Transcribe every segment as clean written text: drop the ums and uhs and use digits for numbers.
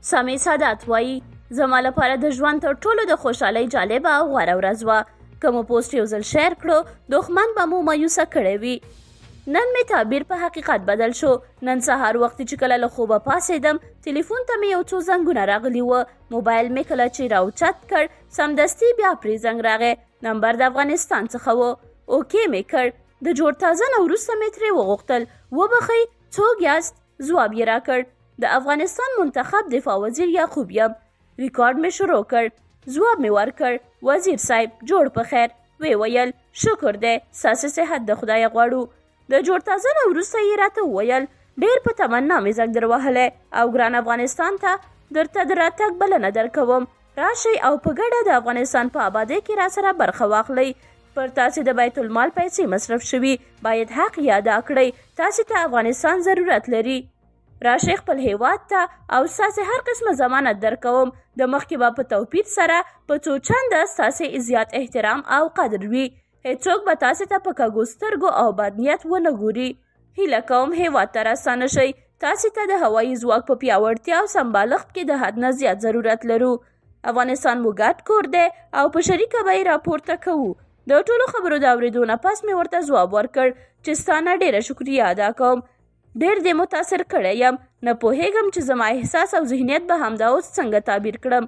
سامي سادات وایي زما لپاره د ژوند تر ټولو د خوشحالۍ جالبه او غوره ورځ وه. که مو پوسټ یو ځل شیر کړو دښمن به مو مایوسه کړی وي. نن مې تعبیر په حقیقت بدل شو. نن سهار وختي چې کله له خوبه پاڅېدم تلیفون ته مې یو څو زنګونه راغلي وه. موبایل مې کله چې راوچت کړ سمدستي بیا پرې زنګ راغی. نمبر د افغانستان څخه و. اوکې مې کړ. د جوړ تازه نه وروسته مې ترې وغوښتل وبخئ څوک یاست؟ ځواب یې راکړ د افغانستان منتخب دفاع وزیر یعقوب یم. ریکارډ مې شروع کړ. ځواب مې ورکړ وزیر صاحب جوړ په خیر. وی ویل شکر دی ستاسې صحت د خدایه غواړو. د جوړ تازه نه وروسته یې راته وویل ډېر په تمنا مې زنګ در وهلی او ګران افغانستان ته درته د راتګ بلنه درکوم. راشئ او په ګډه د افغانستان په آبادۍ کې راسره برخه واخلئ. پر تاسې د بیت المال پیسې مصرف شوي باید حق یې ادا کړئ. تاسې ته افغانستان ضرورت لري. راشئ خپل هیواد ته او ستاسې هر قسمه ضمانت درکوم. د مخکې به په توپیر سره په څو چنده ستاسې زیات احترام او قدر وي. هیڅوک به تاسې ته په کږو سترګو او بد نیت ونه ګوري. هیله کوم هیواد ته راستانه شئ. تاسې ته د هوایي ځواک په پیاوړتیا او سمبالښت کې د حد نه زیات ضرورت لرو. افغانستان مو ګډ کور دی او په شریکه به یې راپورته کوو. د ټولو خبرو د اورېدو نه پس مې ورته ځواب ورکړ چې ستا نه ډېره شکریه ادا کوم. ډېر دې متاثر کړی یم. نه پوهېږم چې زما احساس او ذهنیت به همدا اوس څنګه تعبیر کړم.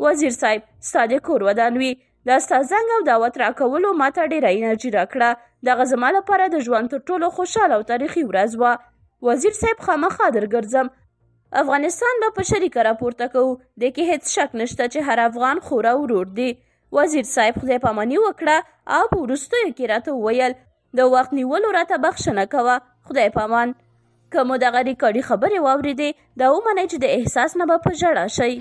وزیر صاحب ستا د کور ودان وي. دا ستا زنګ او دعوت راکولو ما ته ډېره انرژي راکړه. دغه زما لپاره د ژوند تر ټولو خوشحاله او تاریخي ورځ وه. وزیر صاحب خامخا درګرځم. افغانستان به په شریکه راپورته کوو. دې کې هېڅ شک نشته چې هر افغان خور او ورور دی. وزیر صاحب خدای پاماني وکړه او په وروستیو کې راته وویل د وخت نیولو راته بخښنه کوه. خدای پامان. که مو دغه ریکارډي خبرې واورېدې دا ومنئ چې د احساس نه به په ژړا شئ.